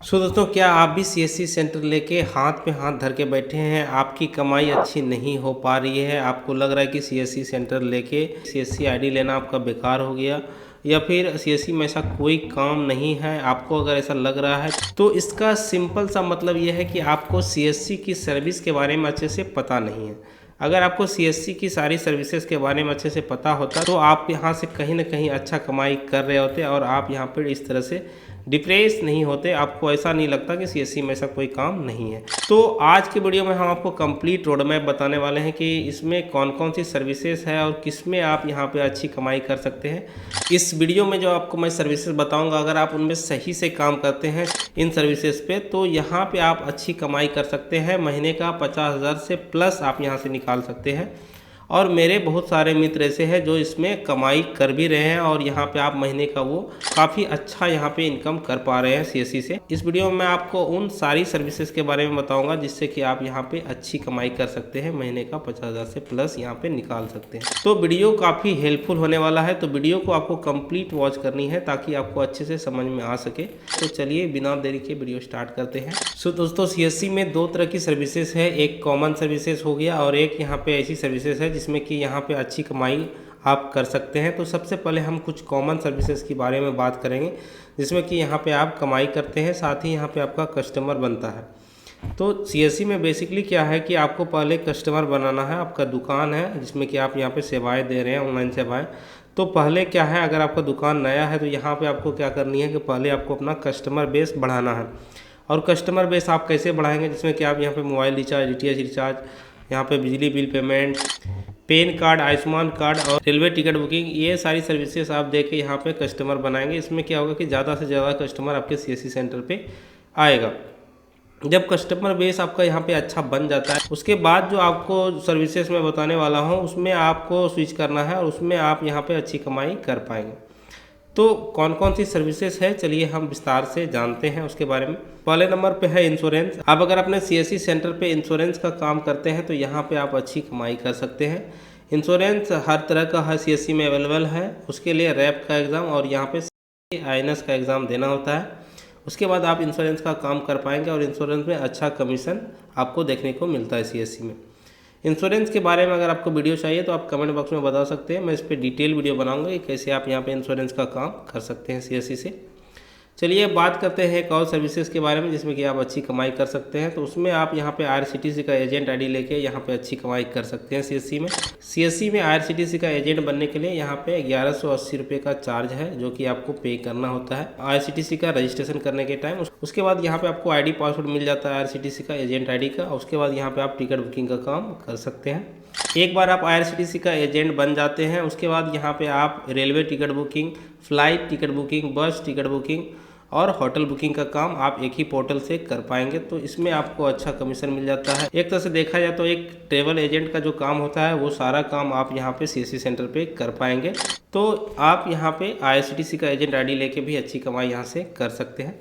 सो दोस्तों, क्या आप भी सीएससी सेंटर लेके हाथ पे हाथ धर के बैठे हैं? आपकी कमाई अच्छी नहीं हो पा रही है, आपको लग रहा है कि सीएससी सेंटर लेके सीएससी आईडी लेना आपका बेकार हो गया, या फिर सीएससी में ऐसा कोई काम नहीं है। आपको अगर ऐसा लग रहा है तो इसका सिंपल सा मतलब ये है कि आपको सीएससी की सर्विस के बारे में अच्छे से पता नहीं है। अगर आपको सीएससी की सारी सर्विसेज के बारे में अच्छे से पता होता तो आप यहाँ से कहीं ना कहीं अच्छा कमाई कर रहे होते और आप यहाँ पर इस तरह से डिप्रेस नहीं होते। आपको ऐसा नहीं लगता कि सीएससी में ऐसा कोई काम नहीं है। तो आज की वीडियो में हम आपको कंप्लीट रोड मैप बताने वाले हैं कि इसमें कौन कौन सी सर्विसेज है और किस में आप यहाँ पे अच्छी कमाई कर सकते हैं। इस वीडियो में जो आपको मैं सर्विसेज बताऊंगा, अगर आप उनमें सही से काम करते हैं इन सर्विसेज पे, तो यहाँ पे आप अच्छी कमाई कर सकते हैं। महीने का 50,000 से प्लस आप यहाँ से निकाल सकते हैं। और मेरे बहुत सारे मित्र ऐसे हैं जो इसमें कमाई कर भी रहे हैं और यहाँ पे आप महीने का वो काफ़ी अच्छा यहाँ पे इनकम कर पा रहे हैं सीएससी से। इस वीडियो में मैं आपको उन सारी सर्विसेज के बारे में बताऊंगा जिससे कि आप यहाँ पे अच्छी कमाई कर सकते हैं, महीने का 50,000 से प्लस यहाँ पे निकाल सकते हैं। तो वीडियो काफ़ी हेल्पफुल होने वाला है, तो वीडियो को आपको कंप्लीट वॉच करनी है ताकि आपको अच्छे से समझ में आ सके। तो चलिए बिना देरी के वीडियो स्टार्ट करते हैं। सो दोस्तों, सीएससी में दो तरह की सर्विसेज है, एक कॉमन सर्विसेज हो गया और एक यहाँ पे ऐसी सर्विसेज है जिसमें कि यहाँ पे अच्छी कमाई आप कर सकते हैं। तो सबसे पहले हम कुछ कॉमन सर्विसेज के बारे में बात करेंगे जिसमें कि यहाँ पे आप कमाई करते हैं, साथ ही यहाँ पे आपका कस्टमर बनता है। तो सीएससी में बेसिकली क्या है कि आपको पहले कस्टमर बनाना है। आपका दुकान है जिसमें कि आप यहाँ पे सेवाएं दे रहे हैं, ऑनलाइन सेवाएं। तो पहले क्या है, अगर आपका दुकान नया है तो यहाँ पे आपको क्या करनी है कि पहले आपको अपना कस्टमर बेस बढ़ाना है। और कस्टमर बेस आप कैसे बढ़ाएंगे, जिसमें कि आप यहाँ पे मोबाइल रिचार्ज, डीटीएच रिचार्ज, यहाँ पे बिजली bill payment, pan card, Ayushman card और रेलवे टिकट बुकिंग, ये सारी सर्विसेज आप दे के यहाँ पे कस्टमर बनाएंगे। इसमें क्या होगा कि ज़्यादा से ज़्यादा कस्टमर आपके सीएससी सेंटर पे आएगा। जब कस्टमर बेस आपका यहाँ पे अच्छा बन जाता है, उसके बाद जो आपको सर्विसेज मैं बताने वाला हूँ उसमें आपको स्विच करना है और उसमें आप यहाँ पे अच्छी कमाई कर पाएंगे। तो कौन कौन सी सर्विसेज है, चलिए हम विस्तार से जानते हैं उसके बारे में। पहले नंबर पे है इंश्योरेंस। आप अगर अपने सीएससी सेंटर पे इंश्योरेंस का काम करते हैं तो यहाँ पे आप अच्छी कमाई कर सकते हैं। इंश्योरेंस हर तरह का हर सीएससी में अवेलेबल है। उसके लिए रैप का एग्ज़ाम और यहाँ पे आईएनएस का एग्ज़ाम देना होता है। उसके बाद आप इंश्योरेंस का काम कर पाएंगे और इंश्योरेंस में अच्छा कमीशन आपको देखने को मिलता है सीएससी में। इंश्योरेंस के बारे में अगर आपको वीडियो चाहिए तो आप कमेंट बॉक्स में बता सकते हैं, मैं इस पर डिटेल वीडियो बनाऊंगा कि कैसे आप यहाँ पे इंश्योरेंस का काम कर सकते हैं सीएससी से। चलिए बात करते हैं एक और सर्विसेज के बारे में जिसमें कि आप अच्छी कमाई कर सकते हैं। तो उसमें आप यहाँ पे आईआरसीटीसी का एजेंट आईडी लेके यहाँ पे अच्छी कमाई कर सकते हैं सीएससी में। सीएससी में आईआरसीटीसी का एजेंट बनने के लिए यहाँ पे 1180 रुपये का चार्ज है जो कि आपको पे करना होता है आईआरसीटीसी का रजिस्ट्रेशन करने के टाइम। उसके बाद यहाँ पे आपको आईडी पासवर्ड मिल जाता है आईआरसीटीसी का एजेंट आईडी का। उसके बाद यहाँ पे आप टिकट बुकिंग का काम कर सकते हैं। एक बार आप आईआरसीटीसी का एजेंट बन जाते हैं, उसके बाद यहाँ पे आप railway ticket booking, flight ticket booking, बस टिकट बुकिंग और होटल बुकिंग का काम आप एक ही पोर्टल से कर पाएंगे। तो इसमें आपको अच्छा कमीशन मिल जाता है। एक तरह से देखा जाए तो एक ट्रेवल एजेंट का जो काम होता है वो सारा काम आप यहाँ पे सीएससी सेंटर पे कर पाएंगे। तो आप यहाँ पे आईआरसीटीसी का एजेंट आईडी लेके भी अच्छी कमाई यहाँ से कर सकते हैं।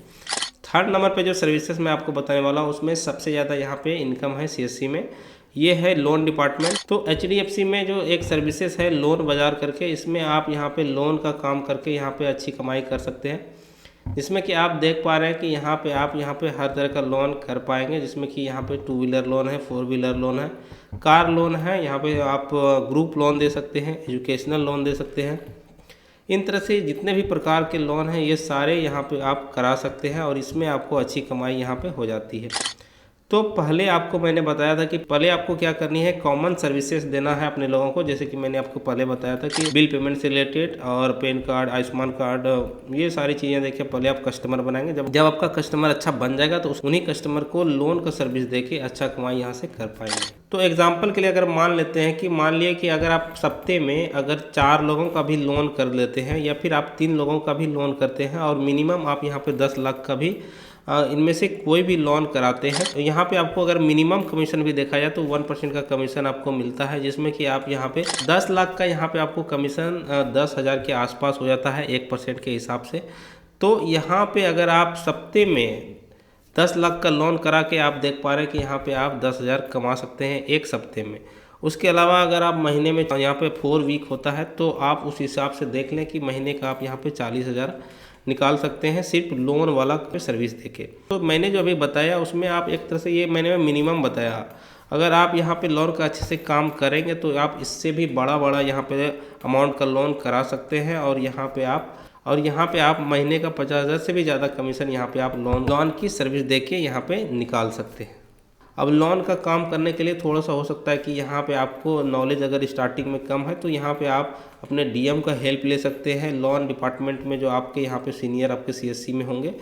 थर्ड नंबर पे जो सर्विसेज मैं आपको बताने वाला हूँ उसमें सबसे ज़्यादा यहाँ पे इनकम है सीएससी में, ये है लोन डिपार्टमेंट। तो एचडीएफसी में जो एक सर्विसेज है लोन बाजार करके, इसमें आप यहाँ पे लोन का काम करके यहाँ पे अच्छी कमाई कर सकते हैं। जिसमें कि आप देख पा रहे हैं कि यहाँ पे आप यहाँ पे हर तरह का लोन कर पाएंगे, जिसमें कि यहाँ पे 2 व्हीलर लोन है, 4 व्हीलर लोन है, कार लोन है, यहाँ पे आप ग्रुप लोन दे सकते हैं, एजुकेशनल लोन दे सकते हैं। इन तरह से जितने भी प्रकार के लोन हैं ये सारे यहाँ पे आप करा सकते हैं और इसमें आपको अच्छी कमाई यहाँ पे हो जाती है। तो पहले आपको मैंने बताया था कि पहले आपको क्या करनी है, कॉमन सर्विसेज देना है अपने लोगों को। जैसे कि मैंने आपको पहले बताया था कि बिल पेमेंट से रिलेटेड और पैन कार्ड, आयुष्मान कार्ड, ये सारी चीज़ें देखिए पहले आप कस्टमर बनाएंगे। जब आपका कस्टमर अच्छा बन जाएगा तो उन्हीं कस्टमर को लोन का सर्विस दे के अच्छा कमाई यहाँ से कर पाएंगे। तो एग्जाम्पल के लिए अगर मान लेते हैं कि मान लिए कि अगर आप सप्ते में अगर 4 लोगों का भी लोन कर लेते हैं या फिर आप 3 लोगों का भी लोन करते हैं और मिनिमम आप यहाँ पे 10 लाख का भी इनमें से कोई भी लोन कराते हैं, तो यहाँ पे आपको अगर मिनिमम कमीशन भी देखा जाए तो 1% का कमीशन आपको मिलता है। जिसमें कि आप यहाँ पे 10 लाख का यहाँ पे आपको कमीशन 10,000 के आसपास हो जाता है 1% के हिसाब से। तो यहाँ पे अगर आप सप्ते में 10 लाख का लोन करा के आप देख पा रहे हैं कि यहाँ पे आप 10,000 कमा सकते हैं एक सप्ते में। उसके अलावा अगर आप महीने में यहाँ पे 4 वीक होता है तो आप उस हिसाब से देख लें कि महीने का आप यहाँ पे 40,000 निकाल सकते हैं सिर्फ लोन वाला सर्विस देके। तो मैंने जो अभी बताया उसमें आप एक तरह से ये मैंने मिनिमम बताया, अगर आप यहाँ पे लोन का अच्छे से काम करेंगे तो आप इससे भी बड़ा यहाँ पे अमाउंट का लोन करा सकते हैं। और यहाँ पे आप महीने का 50,000 से भी ज़्यादा कमीशन यहाँ पे आप लोन की सर्विस देके यहाँ पे निकाल सकते हैं। अब लोन का काम करने के लिए थोड़ा सा हो सकता है कि यहाँ पे आपको नॉलेज अगर स्टार्टिंग में कम है तो यहाँ पे आप अपने डीएम का हेल्प ले सकते हैं। लोन डिपार्टमेंट में जो आपके यहाँ पे सीनियर आपके सीएससी में होंगे,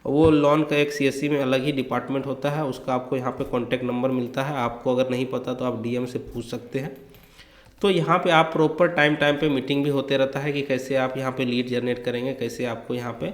वो लोन का एक सीएससी में अलग ही डिपार्टमेंट होता है, उसका आपको यहाँ पे कॉन्टैक्ट नंबर मिलता है। आपको अगर नहीं पता तो आप डीएम से पूछ सकते हैं। तो यहाँ पे आप प्रॉपर टाइम पे मीटिंग भी होते रहता है कि कैसे आप यहाँ पे लीड जनरेट करेंगे, कैसे आपको यहाँ पे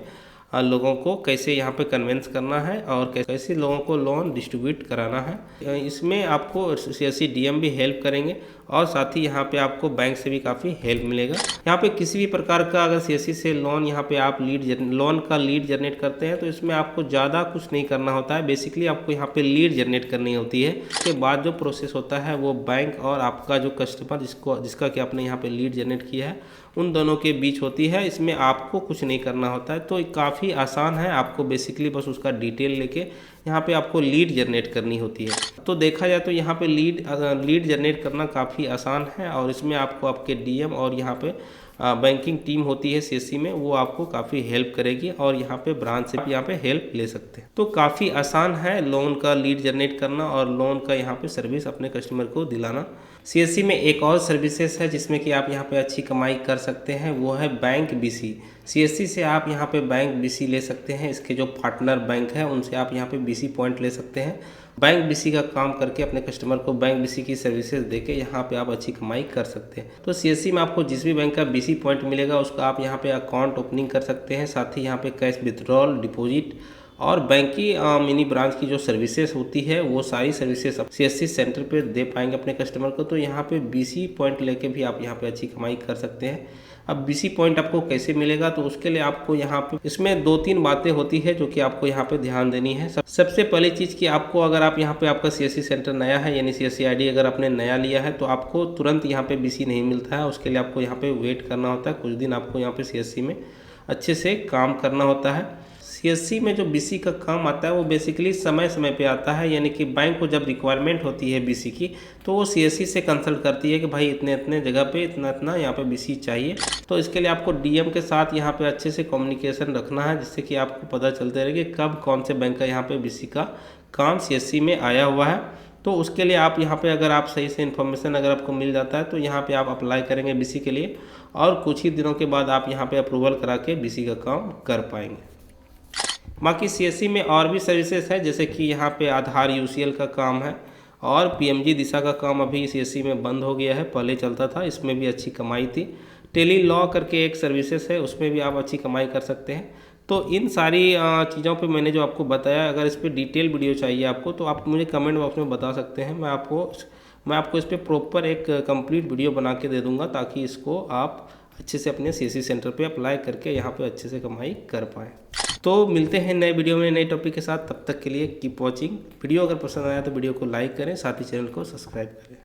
लोगों को कैसे यहाँ पे कन्विंस करना है और कैसे लोगों को लोन डिस्ट्रीब्यूट कराना है। इसमें आपको सीएससी डीएम भी हेल्प करेंगे और साथ ही यहाँ पे आपको बैंक से भी काफ़ी हेल्प मिलेगा। यहाँ पे किसी भी प्रकार का अगर सीएससी से लोन यहाँ पे आप लोन का लीड जनरेट करते हैं तो इसमें आपको ज़्यादा कुछ नहीं करना होता है। बेसिकली आपको यहाँ पे लीड जनरेट करनी होती है। उसके बाद जो प्रोसेस होता है वो बैंक और आपका जो कस्टमर जिसका कि आपने यहाँ पे लीड जनरेट किया है उन दोनों के बीच होती है। इसमें आपको कुछ नहीं करना होता है, तो काफ़ी आसान है। आपको बेसिकली बस उसका डिटेल लेके यहाँ पे आपको लीड जनरेट करनी होती है। तो देखा जाए तो यहाँ पे लीड जनरेट करना काफ़ी आसान है और इसमें आपको आपके डीएम और यहाँ पे बैंकिंग टीम होती है सीएससी में, वो आपको काफ़ी हेल्प करेगी और यहाँ पे ब्रांच से यहाँ पे हेल्प ले सकते हैं। तो काफ़ी आसान है लोन का लीड जनरेट करना और लोन का यहाँ पे सर्विस अपने कस्टमर को दिलाना। सीएससी में एक और सर्विसेज है जिसमें कि आप यहाँ पे अच्छी कमाई कर सकते हैं, वो है बैंक बीसी। सीएससी से आप यहाँ पे बैंक बीसी ले सकते हैं। इसके जो पार्टनर बैंक है उनसे आप यहाँ पे बीसी पॉइंट ले सकते हैं। बैंक बीसी का काम करके अपने कस्टमर को बैंक बीसी की सर्विसेज देके यहाँ पे आप अच्छी कमाई कर सकते हैं। तो सीएससी में आपको जिस भी बैंक का बीसी पॉइंट मिलेगा उसका आप यहाँ पे अकाउंट ओपनिंग कर सकते हैं। साथ ही यहाँ पे कैश विथड्रॉल, डिपॉजिट और बैंक की मिनी ब्रांच की जो सर्विसेज होती है वो सारी सर्विसेज आप सीएससी सेंटर पे दे पाएंगे अपने कस्टमर को। तो यहाँ पे बीसी पॉइंट लेके भी आप यहाँ पे अच्छी कमाई कर सकते हैं। अब बीसी पॉइंट आपको कैसे मिलेगा, तो उसके लिए आपको यहाँ पे इसमें 2-3 बातें होती है जो कि आपको यहाँ पे ध्यान देनी है। सबसे पहली चीज़ कि आपको अगर आप यहाँ पे आपका सीएससी सेंटर नया है यानी सीएससी आईडी अगर आपने नया लिया है तो आपको तुरंत यहाँ पे बीसी नहीं मिलता है। उसके लिए आपको यहाँ पे वेट करना होता है, कुछ दिन आपको यहाँ पे सीएससी में अच्छे से काम करना होता है। सीएससी में जो बीसी का काम आता है वो बेसिकली समय समय पे आता है, यानी कि बैंक को जब रिक्वायरमेंट होती है बीसी की तो वो सीएससी से कंसल्ट करती है कि भाई इतने इतने जगह पे इतना इतना यहाँ पे बीसी चाहिए। तो इसके लिए आपको डीएम के साथ यहाँ पे अच्छे से कम्युनिकेशन रखना है, जिससे कि आपको पता चलते रहे कि कब कौन से बैंक का यहाँ पे बीसी का काम सीएससी में आया हुआ है। तो उसके लिए आप यहाँ पे अगर आप सही से इन्फॉर्मेशन अगर आपको मिल जाता है तो यहाँ पे आप अप्लाई करेंगे बीसी के लिए और कुछ ही दिनों के बाद आप यहाँ पे अप्रूवल करा के बीसी का काम कर पाएंगे। बाकी सीएससी में और भी सर्विसेज है, जैसे कि यहाँ पे आधार यूसीएल का काम है और पीएमजी दिशा का काम अभी सीएससी में बंद हो गया है, पहले चलता था, इसमें भी अच्छी कमाई थी। टेली लॉ करके एक सर्विसेज है, उसमें भी आप अच्छी कमाई कर सकते हैं। तो इन सारी चीज़ों पे मैंने जो आपको बताया, अगर इस पर डिटेल वीडियो चाहिए आपको तो आप मुझे कमेंट बॉक्स में बता सकते हैं। मैं आपको इस पर प्रॉपर एक कंप्लीट वीडियो बना के दे दूँगा ताकि इसको आप अच्छे से अपने सीएससी सेंटर पे अप्लाई करके यहाँ पे अच्छे से कमाई कर पाएँ। तो मिलते हैं नए वीडियो में नए टॉपिक के साथ, तब तक के लिए कीप वॉचिंग। वीडियो अगर पसंद आया तो वीडियो को लाइक करें, साथ ही चैनल को सब्सक्राइब करें।